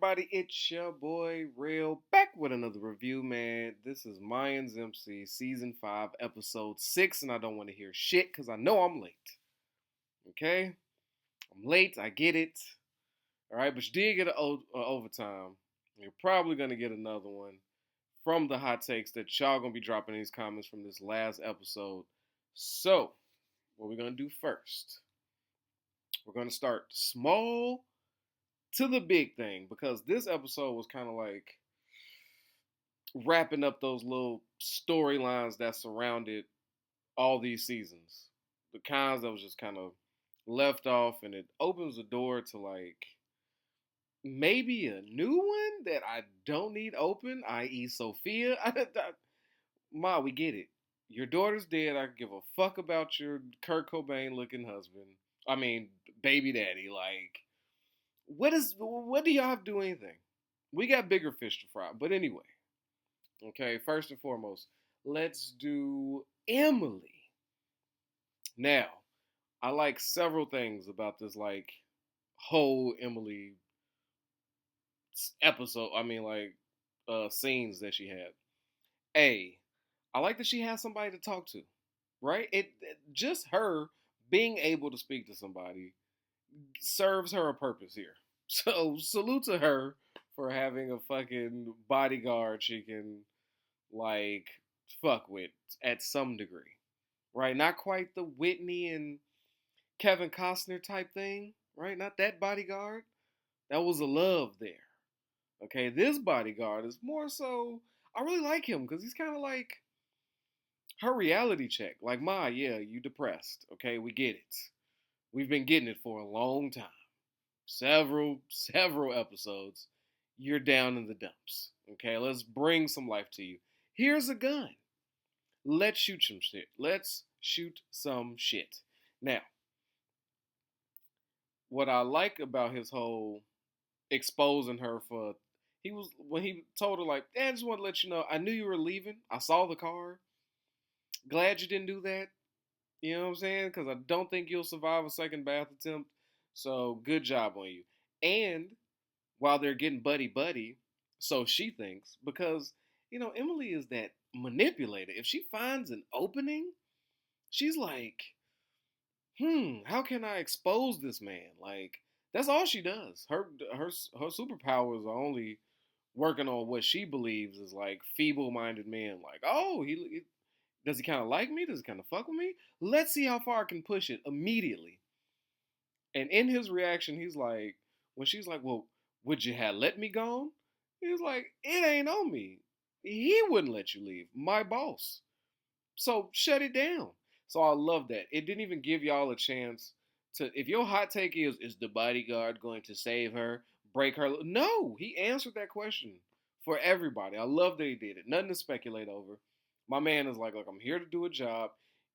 everybody? It's your boy Real back with another review, man. This is Mayans M.C. Season 5, Episode 6, and I don't want to hear shit because I know I'm late. Okay? I'm late, I get it. Alright, but you did get an overtime. You're probably going to get another one from the hot takes that y'all going to be dropping in these comments from this last episode. So, what we're going to do first, we're going to start small to the big thing because this episode was kind of like wrapping up those little storylines that surrounded all these seasons. The kinds that was just kind of left off, and it opens the door to like maybe a new one that I don't need open, i.e., Sophia. Ma, we get it. Your daughter's dead. I could give a fuck about your Kurt Cobain looking husband. I mean, baby daddy. Like, what do y'all have to do anything? We got bigger fish to fry. But anyway, okay, first and foremost, let's do Emily. Now, I like several things about this like whole Emily episode. I mean like scenes that she had. I like that she has somebody to talk to. Right? It just her being able to speak to somebody serves her a purpose here. So salute to her for having a fucking bodyguard she can like fuck with at some degree. Right? Not quite the Whitney and Kevin Costner type thing, right? Not that bodyguard. That was a love there. Okay, this bodyguard is more so I really like him because he's kind of like her reality check. Like, Ma, yeah, you depressed. Okay, we get it. We've been getting it for a long time. Several episodes. You're down in the dumps. Okay, let's bring some life to you. Here's a gun. Let's shoot some shit. Let's shoot some shit. Now, what I like about his whole exposing her for he was when he told her like, I just want to let you know, I knew you were leaving. I saw the car. Glad you didn't do that. You know what I'm saying? Because I don't think you'll survive a second bath attempt. So good job on you. And while they're getting buddy buddy, so she thinks, because Emily is that manipulator. If she finds an opening, she's like, how can I expose this man? Like, that's all she does. Her superpowers are only working on what she believes is like feeble-minded men. Like, oh, he does he kind of like me? Does he kind of fuck with me? Let's see how far I can push it immediately. And in his reaction, he's like, when she's like, well, would you have let me go? He's like, it ain't on me. He wouldn't let you leave. My boss. So shut it down. So I love that. It didn't even give y'all a chance to. If your hot take is the bodyguard going to save her, break her? No, he answered that question for everybody. I love that he did it. Nothing to speculate over. My man is like, look, I'm here to do a job.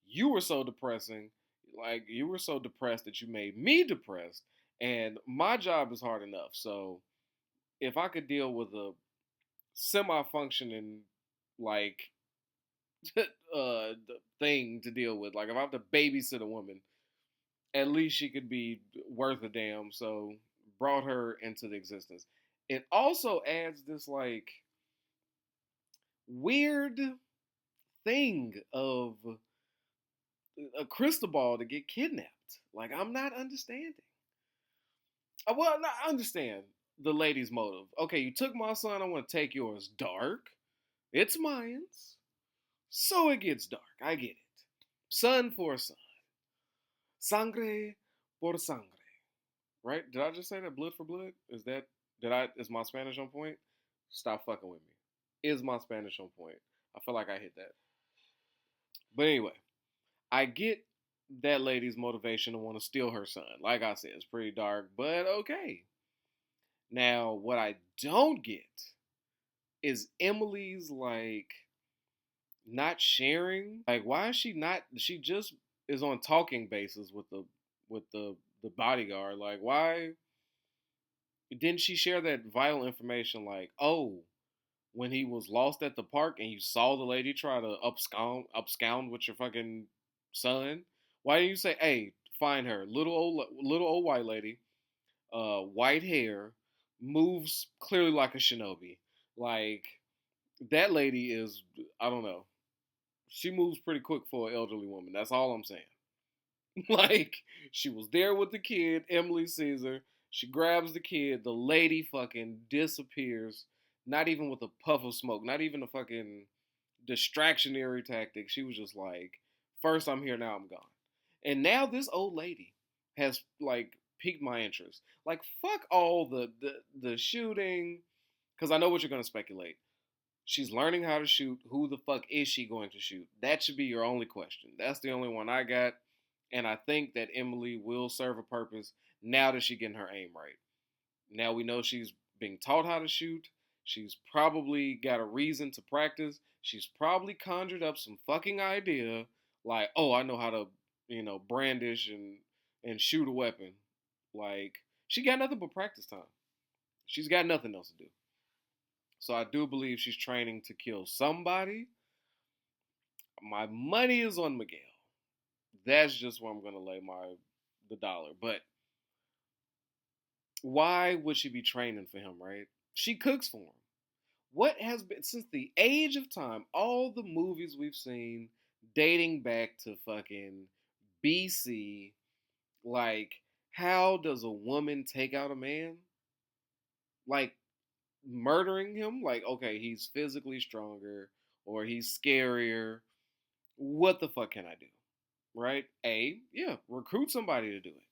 You were so depressing. Like, you were so depressed that you made me depressed. And my job is hard enough. So if I could deal with a semi functioning, like, thing to deal with. Like if I have to babysit a woman, at least she could be worth a damn. So brought her into the existence. It also adds this like weird thing of a crystal ball to get kidnapped. Like I'm not understanding. Well, I understand the lady's motive. Okay, you took my son, I want to take yours. Dark. It's Mayans. So it gets dark. I get it. Son for son. Sangre por sangre. Right? Did I just say that? Blood for blood? Is my Spanish on point? Stop fucking with me. Is my Spanish on point? I feel like I hit that. But anyway, I get that lady's motivation to want to steal her son. Like I said, it's pretty dark, but okay. Now, what I don't get is Emily's like not sharing. Like, why is she not? She just is on talking basis with the bodyguard. Like, why didn't she share that vital information? Like, oh, when he was lost at the park and you saw the lady try to abscond with your fucking son. Why didn't you say, hey, find her, little old white lady, white hair, moves clearly like a shinobi. Like that lady is, I don't know. She moves pretty quick for an elderly woman. That's all I'm saying. Like she was there with the kid. Emily sees her. She grabs the kid. The lady fucking disappears. Not even with a puff of smoke. Not even a fucking distractionary tactic. She was just like, first I'm here, now I'm gone. And now this old lady has like piqued my interest. Like fuck all the shooting, because I know what you're gonna speculate. She's learning how to shoot. Who the fuck is she going to shoot? That should be your only question. That's the only one I got. And I think that Emily will serve a purpose now that she's getting her aim right. Now we know she's being taught how to shoot. She's probably got a reason to practice. She's probably conjured up some fucking idea like, oh, I know how to, brandish and shoot a weapon. Like, she got nothing but practice time. She's got nothing else to do. So I do believe she's training to kill somebody. My money is on Miguel. That's just where I'm gonna lay the dollar. But why would she be training for him, right? She cooks for him. What has been since the age of time, all the movies we've seen dating back to fucking BC, like, how does a woman take out a man? Like, murdering him? Like, okay, he's physically stronger or he's scarier. What the fuck can I do? Right? Yeah, recruit somebody to do it.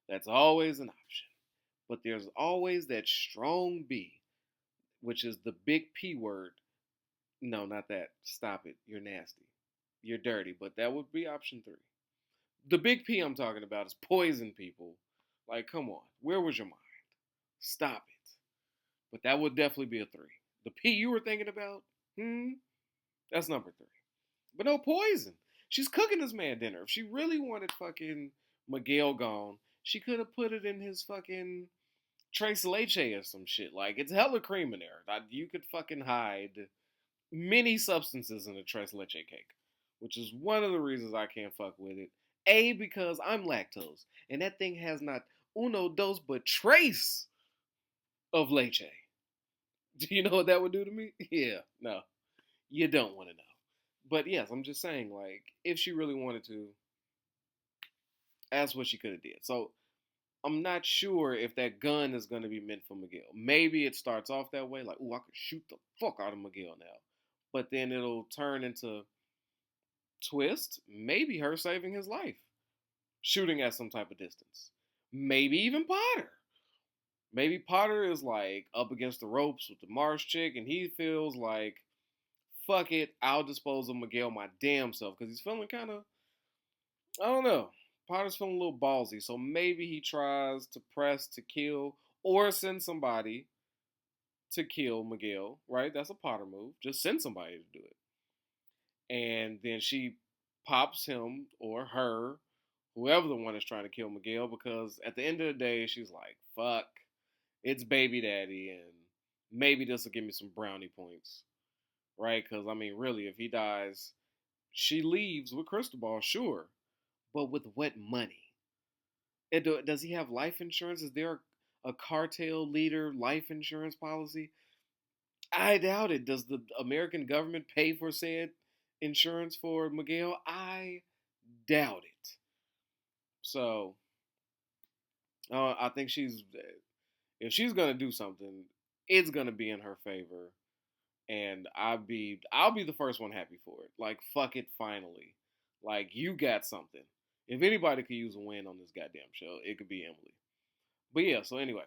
That's always an option. But there's always that strong B, which is the big P word. No, not that. Stop it. You're nasty. You're dirty. But that would be option three. The big P I'm talking about is poison people. Like, come on. Where was your mind? Stop it. But that would definitely be a three. The P you were thinking about, that's number three. But no poison. She's cooking this man dinner. If she really wanted fucking Miguel gone, she could have put it in his fucking tres leche or some shit. Like, it's hella cream in there. You could fucking hide many substances in a tres leche cake, which is one of the reasons I can't fuck with it. Because I'm lactose, and that thing has not uno, dos, but trace of leche. Do you know what that would do to me? Yeah, no, you don't want to know. But yes, I'm just saying, like, if she really wanted to, that's what she could have did. So I'm not sure if that gun is going to be meant for Miguel. Maybe it starts off that way, like, oh, I could shoot the fuck out of Miguel now. But then it'll turn into twist, maybe her saving his life, shooting at some type of distance. Maybe even Potter. Maybe Potter is like up against the ropes with the Mars chick, and he feels like, fuck it, I'll dispose of Miguel my damn self, because he's feeling kind of, I don't know. Potter's feeling a little ballsy, so maybe he tries to press to kill or send somebody to kill Miguel, right? That's a Potter move. Just send somebody to do it. And then she pops him or her, whoever the one is trying to kill Miguel, because at the end of the day, she's like, fuck, it's baby daddy, and maybe this will give me some brownie points, right? Because, I mean, really, if he dies, she leaves with Cristobal, sure, but with what money? Does he have life insurance? Is there a cartel leader life insurance policy? I doubt it. Does the American government pay for said insurance for Miguel? I doubt it. So I think if she's gonna do something, it's gonna be in her favor, and I'll be the first one happy for it. Like fuck it, finally. Like you got something. If anybody could use a win on this goddamn show, it could be Emily. But yeah, so anyway,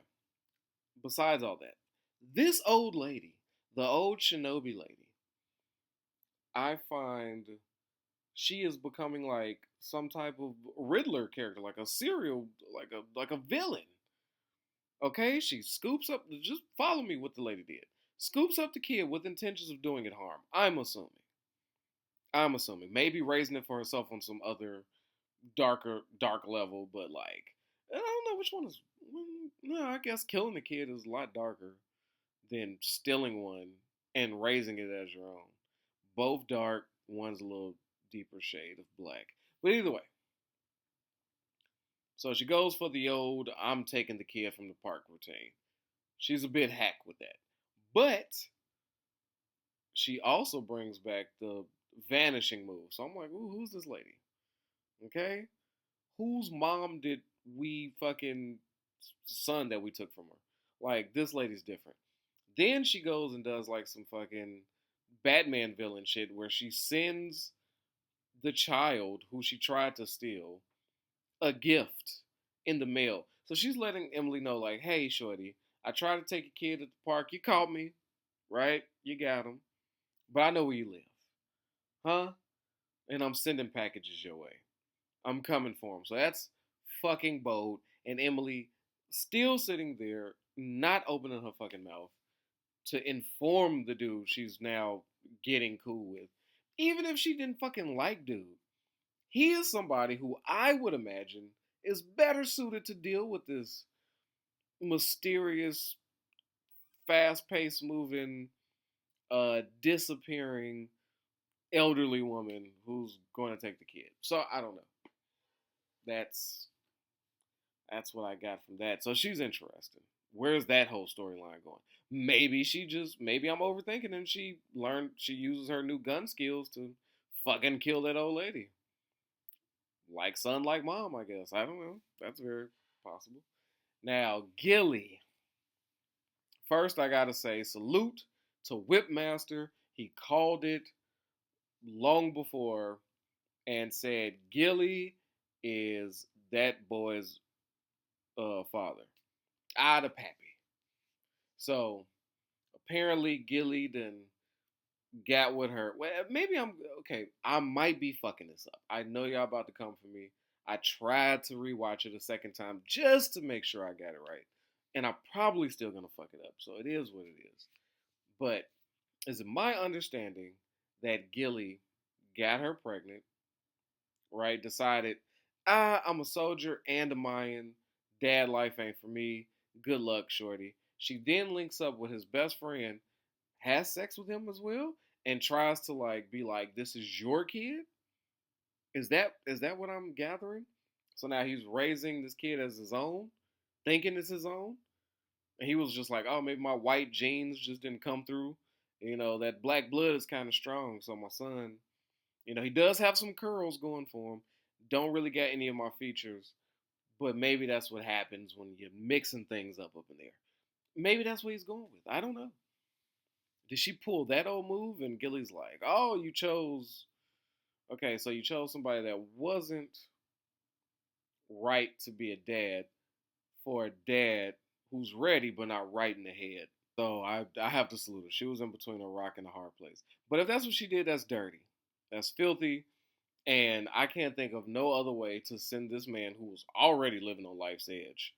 besides all that, this old lady, the old shinobi lady, I find she is becoming like some type of Riddler character, like a serial, like a villain. Okay, she scoops up. Just follow me. What the lady did. Scoops up the kid with intentions of doing it harm. I'm assuming. Maybe raising it for herself on some other dark level, but like I don't know which one is. No, I guess killing the kid is a lot darker than stealing one and raising it as your own. Both dark. One's a little deeper shade of black. But either way, so she goes for the old "I'm taking the kid from the park" routine. She's a bit hack with that. But she also brings back the vanishing move. So I'm like, ooh, who's this lady? Okay? Whose mom did we fucking son that we took from her? Like, this lady's different. Then she goes and does like some fucking Batman villain shit where she sends the child who she tried to steal a gift in the mail. So she's letting Emily know, like, hey, shorty, I tried to take a kid at the park. You caught me, right? You got him. But I know where you live. Huh? And I'm sending packages your way. I'm coming for him. So that's fucking bold. And Emily still sitting there, not opening her fucking mouth to inform the dude she's now getting cool with. Even if she didn't fucking like dude, he is somebody who I would imagine is better suited to deal with this mysterious, fast-paced moving, disappearing elderly woman who's going to take the kid. So I don't know. That's that's what I got from that. So she's interesting. Where's that whole storyline going? Maybe I'm overthinking and she uses her new gun skills to fucking kill that old lady. Like son, like mom, I guess. I don't know. That's very possible. Now, Gilly. First, I gotta say, salute to Whipmaster. He called it long before and said Gilly is that boy's father. Out of Pappy. So apparently Gilly then got with her. Well, maybe I'm okay. I might be fucking this up. I know y'all about to come for me. I tried to rewatch it a second time just to make sure I got it right, and I'm probably still gonna fuck it up. So it is what it is. But is it my understanding that Gilly got her pregnant, right? Decided, I'm a soldier and a Mayan. Dad life ain't for me. Good luck, shorty. She then links up with his best friend, has sex with him as well, and tries to like be like, "This is your kid." Is that what I'm gathering? So now he's raising this kid as his own, thinking it's his own, and he was just like, "Oh, maybe my white genes just didn't come through. That black blood is kind of strong, so my son, he does have some curls going for him. Don't really get any of my features, but maybe that's what happens when you're mixing things up in there. Maybe that's what he's going with. I don't know. Did she pull that old move? And Gilly's like, oh, you chose. Okay, so you chose somebody that wasn't right to be a dad for a dad who's ready but not right in the head. So I have to salute her. She was in between a rock and a hard place. But if that's what she did, that's dirty. That's filthy. And I can't think of no other way to send this man who was already living on life's edge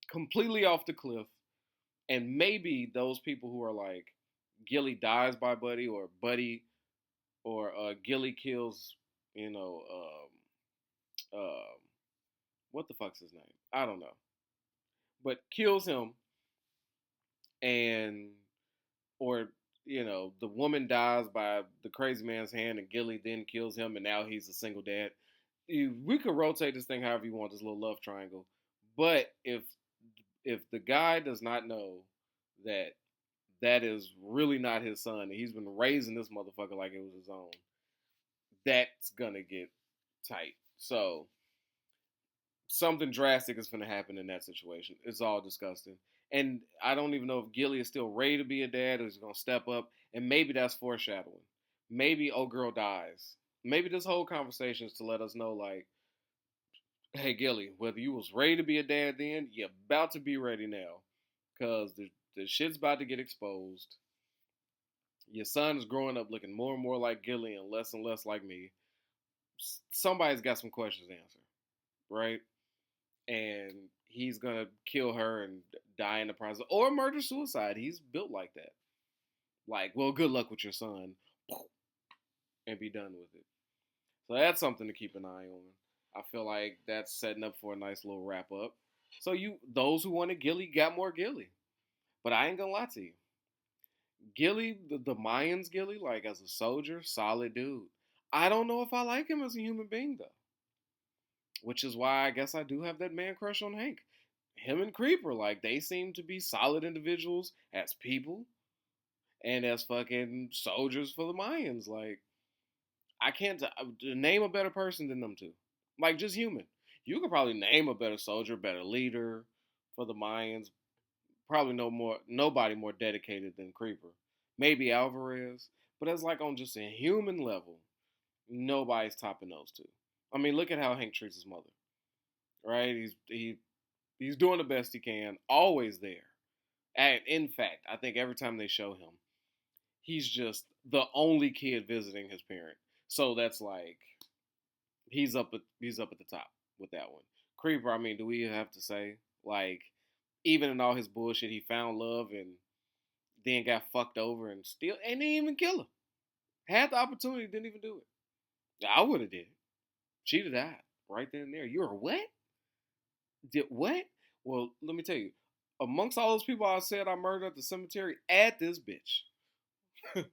completely off the cliff. And maybe those people who are like, Gilly dies by Buddy, or Buddy, or Gilly kills, you know, what the fuck's his name? I don't know. But kills him, and, or, the woman dies by the crazy man's hand, and Gilly then kills him, and now he's a single dad. We could rotate this thing however you want, this little love triangle. But if the guy does not know that that is really not his son, and he's been raising this motherfucker like it was his own, that's gonna get tight. So something drastic is gonna happen in that situation. It's all disgusting. And I don't even know if Gilly is still ready to be a dad or is gonna step up. And maybe that's foreshadowing. Maybe old girl dies. Maybe this whole conversation is to let us know, like, hey Gilly, whether you was ready to be a dad then, you're about to be ready now. Cause the shit's about to get exposed. Your son is growing up looking more and more like Gilly and less like me. Somebody's got some questions to answer, right? And he's gonna kill her and die in the process, or murder suicide. He's built like that. Like, well, good luck with your son, and be done with it. So that's something to keep an eye on. I feel like that's setting up for a nice little wrap up. So those who wanted Gilly got more Gilly, but I ain't gonna lie to you. Gilly, the Mayans Gilly, like as a soldier, solid dude. I don't know if I like him as a human being though, which is why I guess I do have that man crush on Hank. him and Creeper, like, they seem to be solid individuals as people and as fucking soldiers for the Mayans. Like, I can't name a better person than them two. Like, just human. You could probably name a better soldier, better leader for the Mayans. Probably nobody more dedicated than Creeper. Maybe Alvarez, but that's like on just a human level. Nobody's topping those two. I mean, look at how Hank treats his mother. Right? He's doing the best he can. Always there. And in fact, I think every time they show him, he's just the only kid visiting his parent. So that's like he's up at the top with that one. Creeper, I mean, do we have to say, like, even in all his bullshit, he found love and then got fucked over and still and didn't even kill her. Had the opportunity, didn't even do it. I would have did it. She'd have died right then and there. You're what? Did what? Well, let me tell you. Amongst all those people I said I murdered at the cemetery, add this bitch.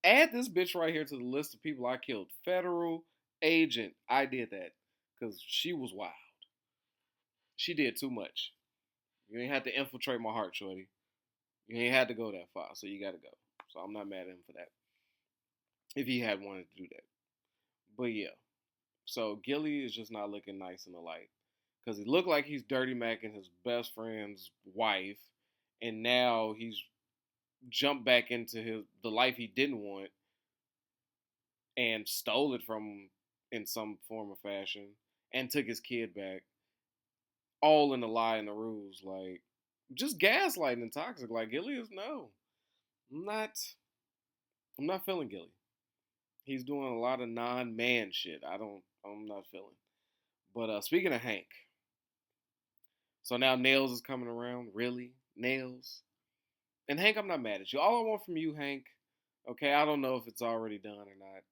Add this bitch right here to the list of people I killed. Federal agent. I did that because she was wild. She did too much. You ain't had to infiltrate my heart, shorty. You ain't had to go that far, so you got to go. So I'm not mad at him for that. If he had wanted to do that. But yeah. So Gilly is just not looking nice in the light. Because he looked like he's dirty macking his best friend's wife. And now he's jumped back into the life he didn't want and stole it from in some form or fashion and took his kid back. All in the lie and the ruse. Like, just gaslighting and toxic. Like, Gilly is no. I'm not I'm not feeling Gilly. He's doing a lot of non-man shit. I'm not feeling. But speaking of Hank, so now Nails is coming around. Really? Nails? And Hank, I'm not mad at you. All I want from you, Hank, okay, I don't know if it's already done or not.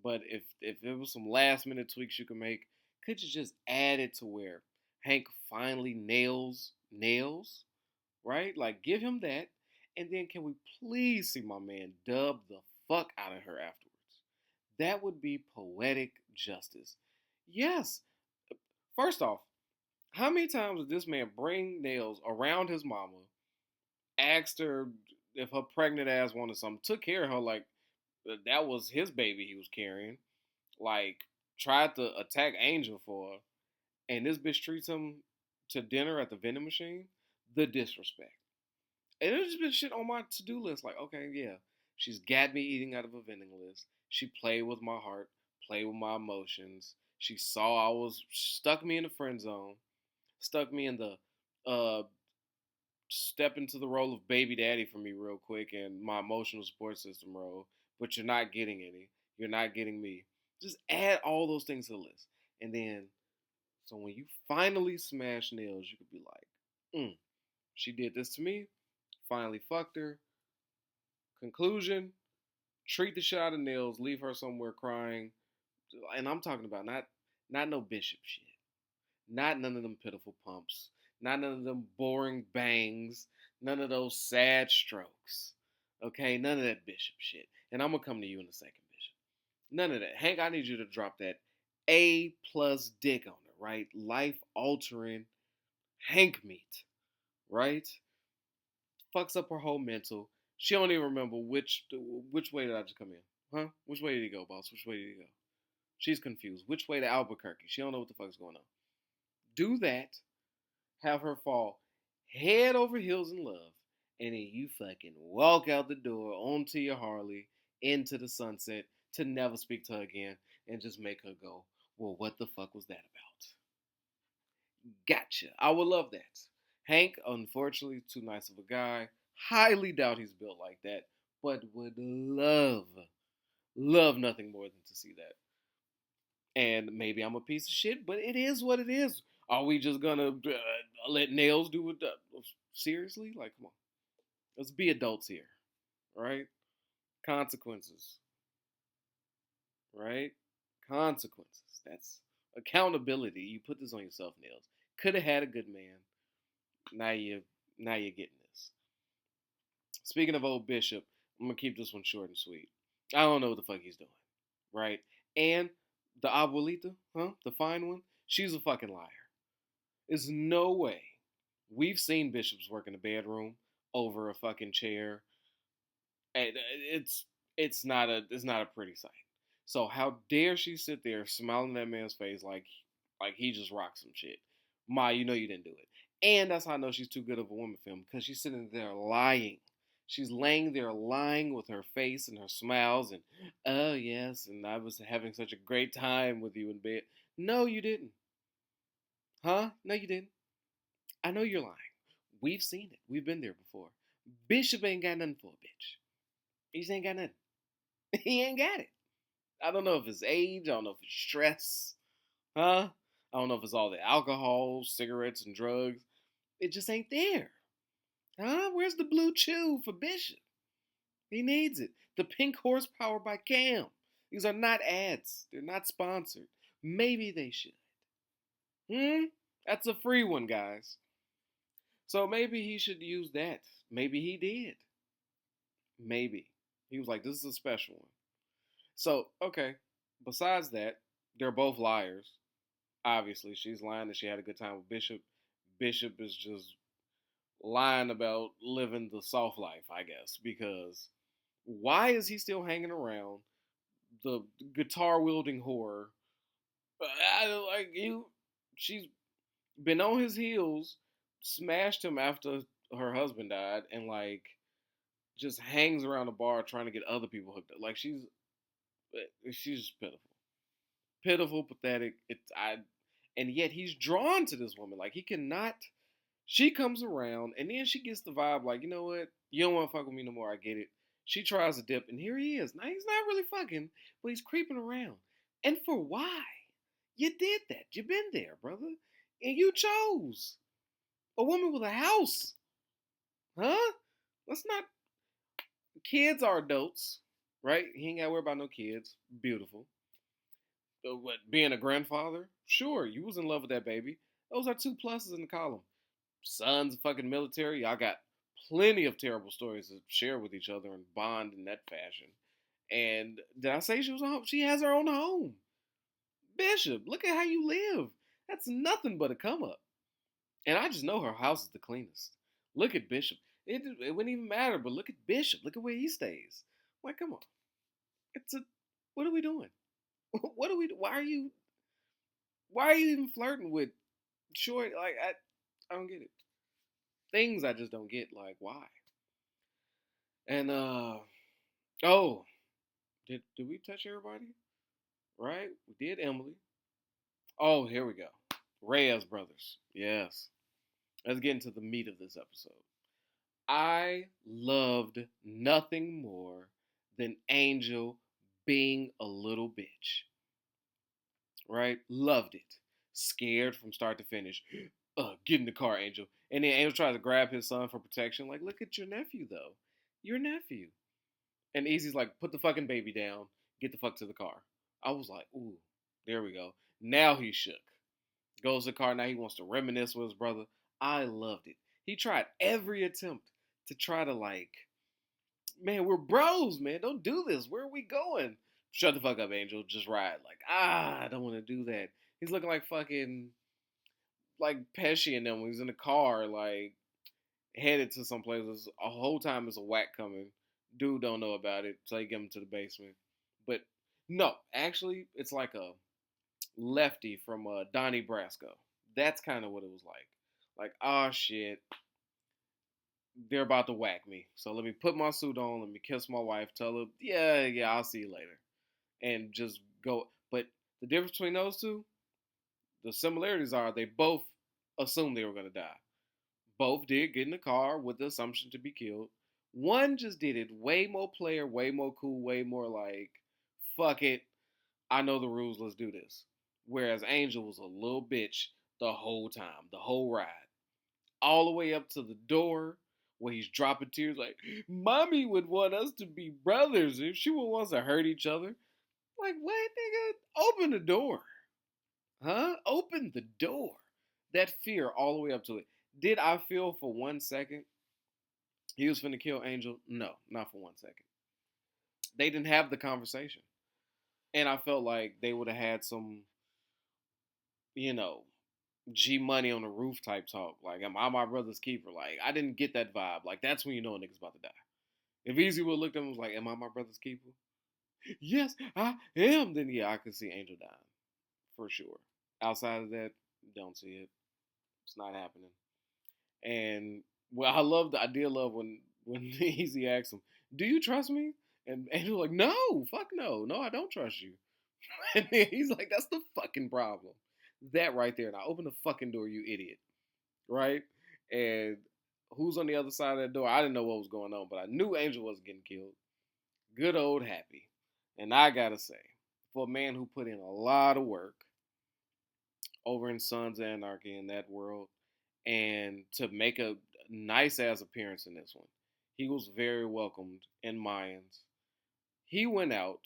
But if there was some last minute tweaks you could make, could you just add it to where Hank finally nails, right? Like give him that. And then can we please see my man dub the fuck out of her afterwards? That would be poetic justice. Yes. First off, how many times did this man bring Nails around his mama, asked her if her pregnant ass wanted something, took care of her like that was his baby he was carrying, like tried to attack Angel for her, and this bitch treats him to dinner at the vending machine? The disrespect. And there's just been shit on my to-do list. Like, okay, yeah, she's got me eating out of a vending list. She played with my heart, played with my emotions. She saw I was stuck me in the friend zone, stuck me in the step into the role of baby daddy for me real quick and my emotional support system role. But you're not getting any. You're not getting me. Just add all those things to the list, and then so when you finally smash Nails, you could be like, she did this to me. Finally fucked her. Conclusion, treat the shit out of Nails, leave her somewhere crying. And I'm talking about not no Bishop shit. Not none of them pitiful pumps. Not none of them boring bangs. None of those sad strokes. Okay, none of that Bishop shit. And I'm gonna come to you in a second, Bishop. None of that. Hank, I need you to drop that A plus dick on her, right? Life altering Hank meat, right? Fucks up her whole mental. She don't even remember which way did I just come in, huh? Which way did he go, boss? Which way did he go? She's confused. Which way to Albuquerque? She don't know what the fuck's going on. Do that. Have her fall head over heels in love, and then you fucking walk out the door onto your Harley into the sunset to never speak to her again, and just make her go, well, what the fuck was that about? Gotcha. I would love that. Hank, unfortunately, too nice of a guy. Highly doubt he's built like that, but would love nothing more than to see that. And maybe I'm a piece of shit, but it is what it is. Are we just gonna let Nails do it? Seriously? Like, come on. Let's be adults here, right? Consequences, right? Consequences. That's accountability. You put this on yourself, Nails. Could have had a good man. Now you're getting this. Speaking of old Bishop, I'm gonna keep this one short and sweet. I don't know what the fuck he's doing, right? And the abuelita, huh? The fine one, she's a fucking liar. There's no way. We've seen bishops work in the bedroom over a fucking chair, and it's not a pretty sight. So how dare she sit there smiling in that man's face like he just rocked some shit? Ma, you know you didn't do it. And that's how I know she's too good of a woman for him, because she's sitting there lying. She's laying there lying with her face and her smiles and, oh yes, and I was having such a great time with you in bed. No, you didn't. Huh? No, you didn't. I know you're lying. We've seen it. We've been there before. Bishop ain't got nothing for a bitch. He just ain't got nothing. He ain't got it. I don't know if it's age. I don't know if it's stress. Huh? I don't know if it's all the alcohol, cigarettes, and drugs. It just ain't there. Huh? Where's the blue chew for Bishop? He needs it. The pink horsepower by Cam. These are not ads. They're not sponsored. Maybe they should. That's a free one, guys. So maybe he should use that. Maybe he did. Maybe. He was like, this is a special one. So, okay. Besides that, they're both liars. Obviously, she's lying that she had a good time with Bishop. Bishop is just lying about living the soft life, I guess, because why is he still hanging around the guitar wielding whore? Like you, she's been on his heels, smashed him after her husband died, and like just hangs around the bar trying to get other people hooked up. Like she's just pitiful, pitiful, pathetic. And yet he's drawn to this woman. Like he cannot. She comes around, and then she gets the vibe like, you know what? You don't want to fuck with me no more. I get it. She tries to dip, and here he is. Now he's not really fucking, but he's creeping around. And for why? You did that. You've been there, brother, and you chose a woman with a house, huh? Let's not. Kids are adults, right? He ain't got to worry about no kids. Beautiful. What, being a grandfather? Sure, you was in love with that baby. Those are two pluses in the column. Son's fucking military. Y'all got plenty of terrible stories to share with each other and bond in that fashion. And did I say she was a home? She has her own home. Bishop, look at how you live. That's nothing but a come up. And I just know her house is the cleanest. Look at Bishop. It wouldn't even matter, but look at Bishop. Look at where he stays. Like, come on. It's a. What are we doing? What are we? Why are you? Why are you even flirting with short? Like, I don't get it. Things I just don't get. Like, why? And oh, did we touch everybody? Right? We did Emily. Oh, here we go. Reyes brothers. Yes. Let's get into the meat of this episode. I loved nothing more than Angel being a little bitch. Right? Loved it. Scared from start to finish. Get in the car, Angel. And then Angel tries to grab his son for protection. Like, look at your nephew, though. Your nephew. And Easy's like, put the fucking baby down. Get the fuck to the car. I was like, ooh, there we go. Now he's shook. Goes to the car. Now he wants to reminisce with his brother. I loved it. He tried every attempt to try to like, man, we're bros, man. Don't do this. Where are we going? Shut the fuck up, Angel. Just ride. Like, I don't want to do that. He's looking like fucking, like Pesci and them when he's in the car, like, headed to some places. A whole time there's a whack coming. Dude don't know about it, so they get him to the basement. But no, actually, it's like a Lefty from Donnie Brasco. That's kind of what it was like. Like, oh shit, they're about to whack me. So let me put my suit on. Let me kiss my wife. Tell her, yeah, I'll see you later, and just go. But the difference between those two, the similarities are they both assumed they were gonna die. Both did get in the car with the assumption to be killed. One just did it way more player, way more cool, way more like, fuck it, I know the rules, let's do this. Whereas Angel was a little bitch the whole time, the whole ride. All the way up to the door where he's dropping tears like, Mommy would want us to be brothers if she would want us to hurt each other. Like, what, nigga? Open the door. Huh? Open the door. That fear all the way up to it. Did I feel for 1 second he was finna kill Angel? No, not for 1 second. They didn't have the conversation. And I felt like they would have had some, you know, G Money on the roof type talk. Like, am I my brother's keeper? Like, I didn't get that vibe. Like, that's when you know a nigga's about to die. If Easy would look at him and was like, am I my brother's keeper? Yes, I am. Then yeah, I could see Angel dying for sure. Outside of that, don't see it. It's not happening. And well, I love the idea of when Easy asks him, "Do you trust me?" And Angel's like, "No, fuck no, no, I don't trust you." And then he's like, "That's the fucking problem." That right there. Now open the fucking door, you idiot. Right? And who's on the other side of that door? I didn't know what was going on, but I knew Angel wasn't getting killed. Good old Happy. And I gotta say, for a man who put in a lot of work over in Sons of Anarchy in that world, and to make a nice ass appearance in this one, he was very welcomed in Mayans. He went out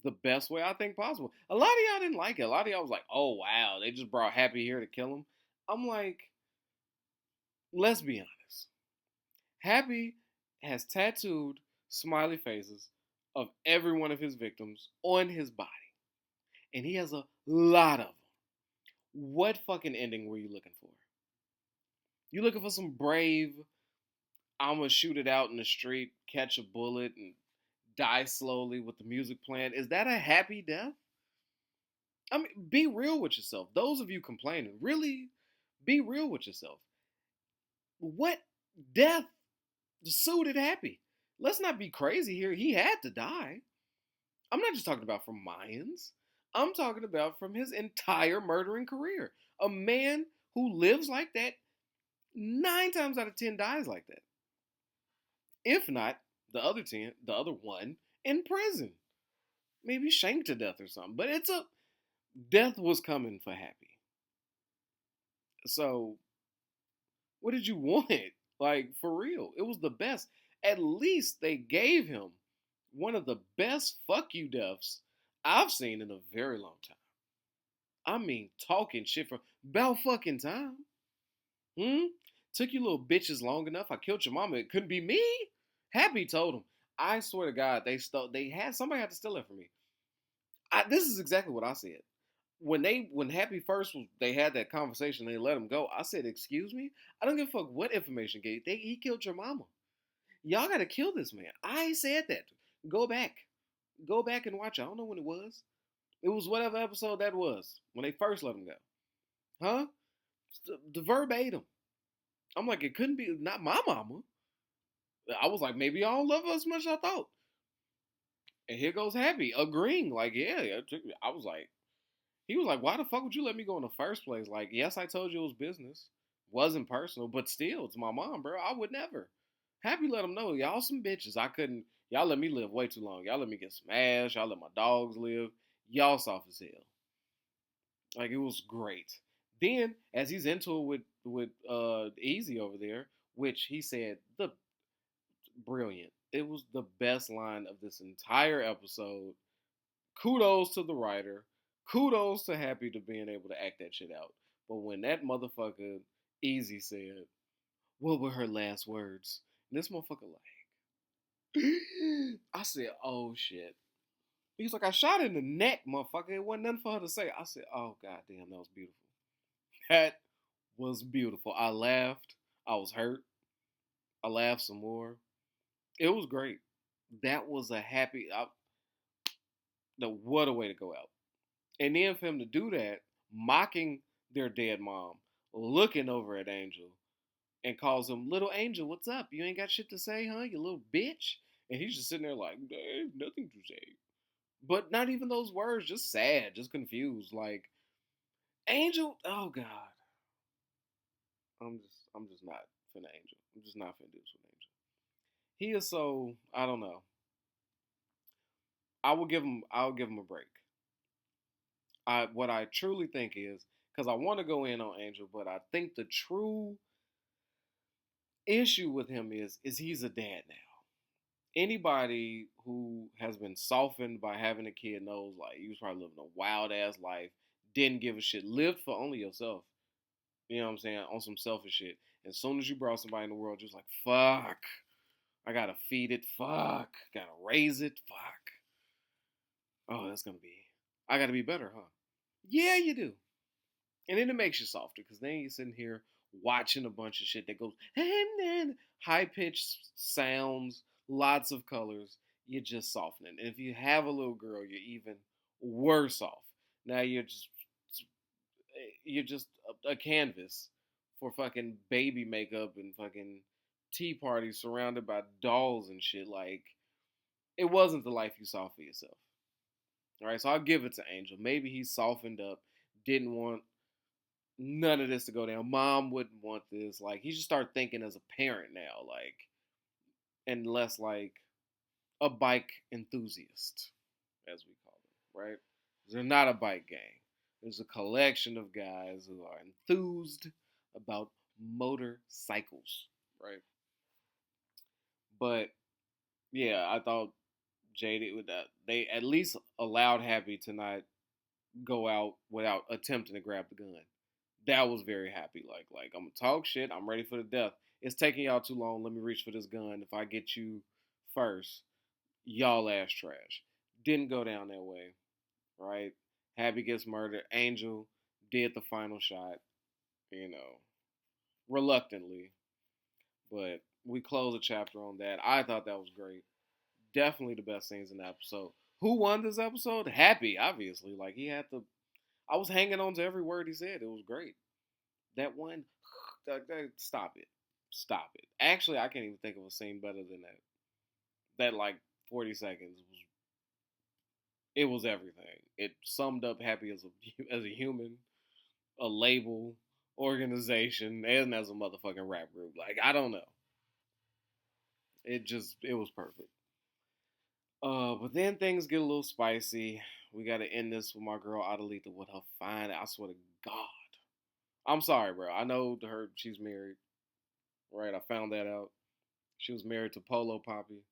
the best way I think possible. A lot of y'all didn't like it. A lot of y'all was like, "Oh wow, they just brought Happy here to kill him." I'm like, let's be honest. Happy has tattooed smiley faces of every one of his victims on his body, and he has a lot of them. What fucking ending were you looking for? You looking for some brave, I'm gonna shoot it out in the street, catch a bullet, and die slowly with the music playing? Is that a happy death? I mean, be real with yourself. Those of you complaining, really be real with yourself. What death suited Happy? Let's not be crazy here. He had to die. I'm not just talking about from Mayans. I'm talking about from his entire murdering career. A man who lives like that, 9 times out of 10 dies like that. If not, the other 10, the other one, in prison. Maybe shanked to death or something. But it's a death was coming for Happy. So what did you want? Like, for real. It was the best. At least they gave him one of the best fuck you deaths I've seen in a very long time. I mean, talking shit for about fucking time. Hmm? Took you little bitches long enough. I killed your mama. It couldn't be me. Happy told him. I swear to God, they had somebody had to steal it from me. This is exactly what I said. When Happy first was, they had that conversation, they let him go. I said, "Excuse me, I don't give a fuck what information gave. He killed your mama. Y'all gotta kill this man." I said that. Go back, go back and watch. I don't know when it was. It was whatever episode that was when they first let him go. Huh? The verbatim. I'm like, it couldn't be not my mama. I was like, maybe y'all don't love her as much as I thought. And here goes Happy agreeing, like, yeah, it took me. I was like, he was like, why the fuck would you let me go in the first place? Like, yes, I told you it was business. Wasn't personal, but still, it's my mom, bro. I would never. Happy let him know, y'all some bitches. I couldn't, y'all let me live way too long. Y'all let me get smashed. Y'all let my dogs live. Y'all soft as hell. Like, it was great. Then, as he's into it with Easy over there, which he said, the brilliant. It was the best line of this entire episode. Kudos to the writer. Kudos to Happy to being able to act that shit out. But when that motherfucker Easy said, "What were her last words?" And this motherfucker like, I said, "Oh shit." He's like, "I shot her in the neck, motherfucker. It wasn't nothing for her to say." I said, "Oh goddamn, that was beautiful. That was beautiful." I laughed. I was hurt. I laughed some more. It was great. That was a happy. What a way to go out. And then for him to do that, mocking their dead mom, looking over at Angel, and calls him, "Little Angel, what's up? You ain't got shit to say, huh? You little bitch." And he's just sitting there like, "There's nothing to say." But not even those words, just sad, just confused. Like, Angel, oh God. I'm just not finna Angel. I'm just not finna do this with Angel. He is so, I don't know. I'll give him a break. What I truly think is, because I want to go in on Angel, but I think the true issue with him is he's a dad now. Anybody who has been softened by having a kid knows, like, you was probably living a wild ass life, didn't give a shit, lived for only yourself. You know what I'm saying? On some selfish shit. As soon as you brought somebody in the world, just like, fuck, I gotta feed it, fuck, gotta raise it, fuck. Oh, that's gonna be, I gotta be better, huh? Yeah, you do. And then it makes you softer because then you're sitting here watching a bunch of shit that goes high pitched sounds, lots of colors. You're just softening. And if you have a little girl, you're even worse off. Now you're just a canvas for fucking baby makeup and fucking tea parties surrounded by dolls and shit. Like it wasn't the life you saw for yourself. All right, so I'll give it to Angel. Maybe he softened up, didn't want none of this to go down. Mom wouldn't want this. Like he should start thinking as a parent now, like and less like a bike enthusiast, as we call them, right? They're not a bike gang. There's a collection of guys who are enthused about motorcycles, right? But yeah, I thought Jaded with that they at least allowed Happy to not go out without attempting to grab the gun. That was very happy. Like I'm gonna talk shit. I'm ready for the death. It's taking y'all too long. Let me reach for this gun. If I get you first, y'all ass trash. Didn't go down that way, right? Happy gets murdered. Angel did the final shot, you know, reluctantly, but we close a chapter on that. I thought that was great. Definitely the best scenes in the episode. Who won this episode? Happy, obviously. Like he had to. I was hanging on to every word he said. It was great. That one. Stop it. Stop it. Actually, I can't even think of a scene better than that. That like 40 seconds was. It was everything. It summed up Happy as a human, a label, organization, and as a motherfucking rap group. Like I don't know. It was perfect. But then things get a little spicy. We got to end this with my girl Adelita with her fine. I swear to God. I'm sorry, bro. I know her. She's married, right? I found that out. She was married to Polo Poppy.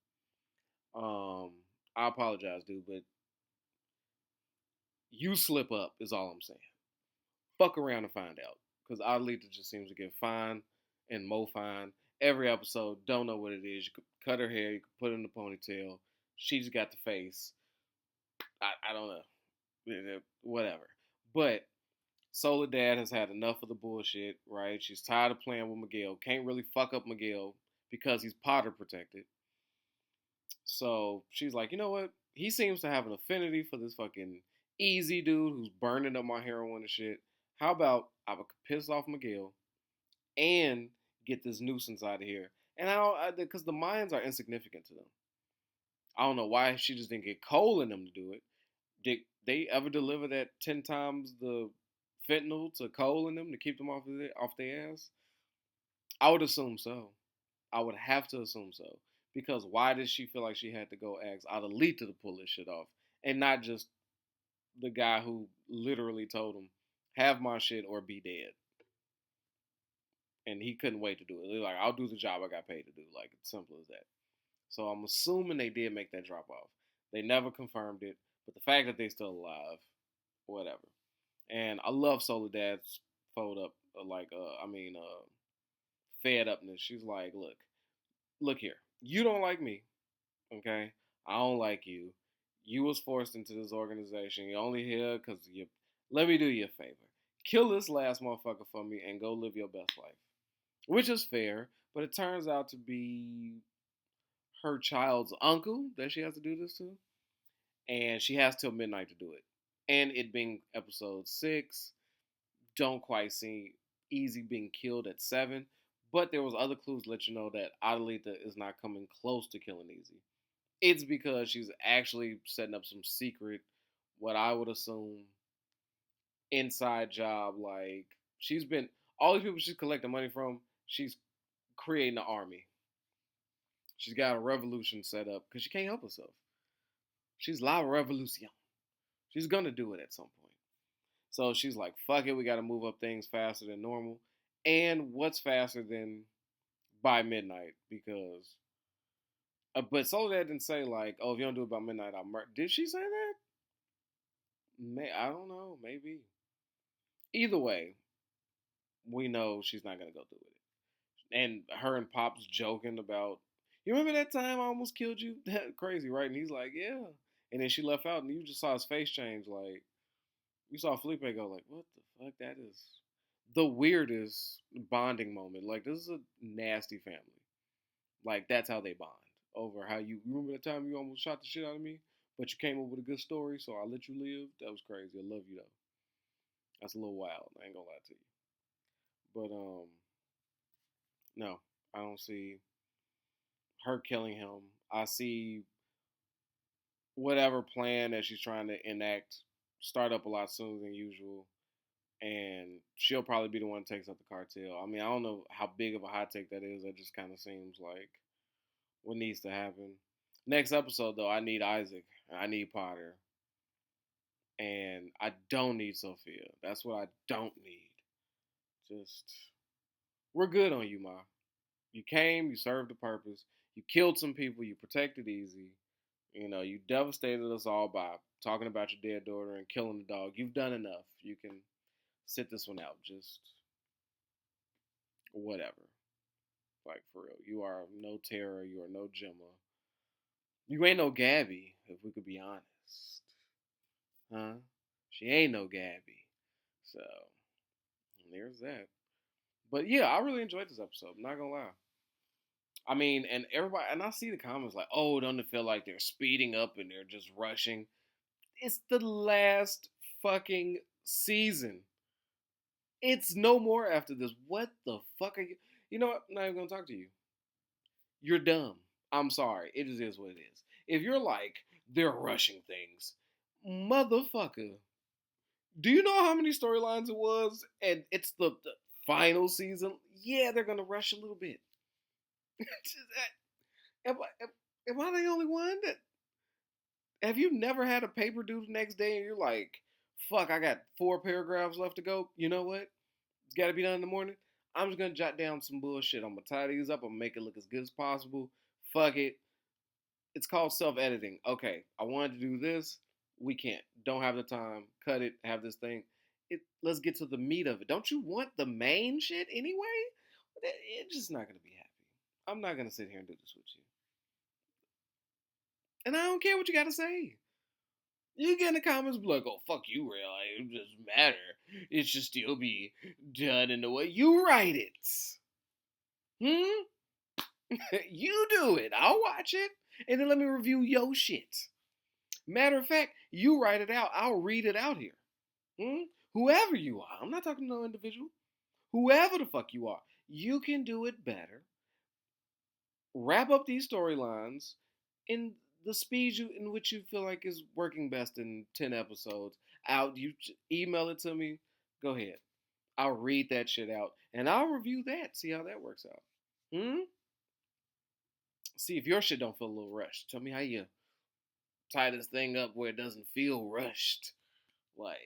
Um, I apologize, dude, but you slip up is all I'm saying. Fuck around and find out, because Adelita just seems to get fine and more fine every episode. Don't know what it is. You could cut her hair. You could put it in a ponytail. She's got the face. I don't know. Whatever. But Soledad has had enough of the bullshit, right? She's tired of playing with Miguel. Can't really fuck up Miguel because he's Potter protected. So she's like, you know what? He seems to have an affinity for this fucking easy dude who's burning up my heroin and shit. How about I would piss off Miguel and get this nuisance out of here? And I don't, because the Mayans are insignificant to them. I don't know why she just didn't get Cole in them to do it. Did they ever deliver that 10 times the fentanyl to Cole in them to keep them off their ass? I would assume so. I would have to assume so. Because why did she feel like she had to go ask Adelita to pull this shit off? And not just the guy who literally told him, have my shit or be dead. And he couldn't wait to do it. They're like, I'll do the job I got paid to do. Like, it's simple as that. So I'm assuming they did make that drop off. They never confirmed it. But the fact that they're still alive, whatever. And I love Soledad's fold up, fed upness. She's like, look here. You don't like me, okay? I don't like you. You was forced into this organization. You're only here because you. Let me do you a favor. Kill this last motherfucker for me and go live your best life, which is fair. But it turns out to be her child's uncle that she has to do this to, and she has till midnight to do it. And it being episode 6, don't quite see Easy being killed at 7, but there was other clues to let you know that Adelita is not coming close to killing Easy. It's because she's actually setting up some secret, what I would assume, inside job. Like she's been all these people she's collecting money from. She's creating an army. She's got a revolution set up because she can't help herself. She's la revolution. She's gonna do it at some point. So she's like, fuck it, we gotta move up things faster than normal. And what's faster than by midnight? Because but Soledad didn't say like, oh, if you don't do it by midnight, I'll murder. Did she say that? I don't know, maybe. Either way, we know she's not gonna go through with it. And her and Pop's joking about, you remember that time I almost killed you? That crazy, right? And he's like, yeah. And then she left out, and you just saw his face change, like, You saw Felipe go like, "What the fuck? That is the weirdest bonding moment. Like, this is a nasty family. Like, that's how they bond over how you remember the time you almost shot the shit out of me, but you came up with a good story, so I let you live. That was crazy. I love you though. That's a little wild. I ain't gonna lie to you. But no, I don't see her killing him. I see whatever plan that she's trying to enact start up a lot sooner than usual, and she'll probably be the one that takes up the cartel. I mean, I don't know how big of a hot take that is. That just kind of seems like what needs to happen. Next episode, though, I need Isaac, I need Potter, and I don't need Sophia. That's what I don't need. Just, we're good on you, Ma. You came, you served a purpose, you killed some people, you protected Easy. You know, you devastated us all by talking about your dead daughter and killing the dog. You've done enough. You can sit this one out. Just whatever. Like, for real. You are no Tara. You are no Gemma. You ain't no Gabby, if we could be honest. Huh? She ain't no Gabby. So, there's that. But yeah, I really enjoyed this episode. I'm not gonna lie. I mean, and everybody, and I see the comments like, oh, don't it feel like they're speeding up and they're just rushing? It's the last fucking season. It's no more after this. What the fuck are you? You know what? I'm not even gonna talk to you. You're dumb. I'm sorry. It just is what it is. If you're like, they're rushing things, motherfucker, do you know how many storylines it was? And it's the final season. Yeah, they're gonna rush a little bit. Am I the only one that? Have you never had a paper due the next day and you're like, fuck, I got 4 paragraphs left to go. You know what? It's got to be done in the morning. I'm just going to jot down some bullshit. I'm going to tie these up. I'm going to make it look as good as possible. Fuck it. It's called self-editing. Okay, I wanted to do this. We can't. Don't have the time. Cut it. Have this thing. Let's get to the meat of it. Don't you want the main shit anyway? It's just not going to be happy. I'm not going to sit here and do this with you. And I don't care what you got to say. You get in the comments like, oh, fuck you, real. It doesn't matter. It should still be done in the way you write it. You do it. I'll watch it. And then let me review your shit. Matter of fact, you write it out. I'll read it out here. Whoever you are. I'm not talking to no individual. Whoever the fuck you are. You can do it better. Wrap up these storylines in the speed in which you feel like is working best in 10 episodes. You email it to me. Go ahead. I'll read that shit out. And I'll review that. See how that works out. See if your shit don't feel a little rushed. Tell me how you tie this thing up where it doesn't feel rushed. Like,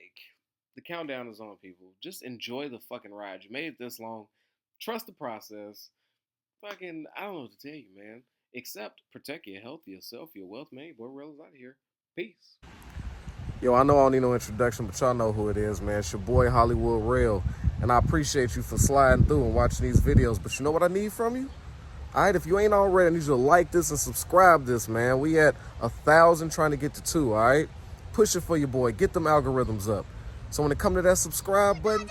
the countdown is on, people. Just enjoy the fucking ride. You made it this long. Trust the process. Fucking, I don't know what to tell you, man. Except protect your health, yourself, your wealth, man. Boy, Rella's out of here. Peace. Yo, I know I don't need no introduction, but y'all know who it is, man. It's your boy, Hollywood Real. And I appreciate you for sliding through and watching these videos. But you know what I need from you? All right, if you ain't already, I need you to like this and subscribe this, man. We at 1,000 trying to get to 2, all right? Push it for your boy. Get them algorithms up. So when it come to that subscribe button,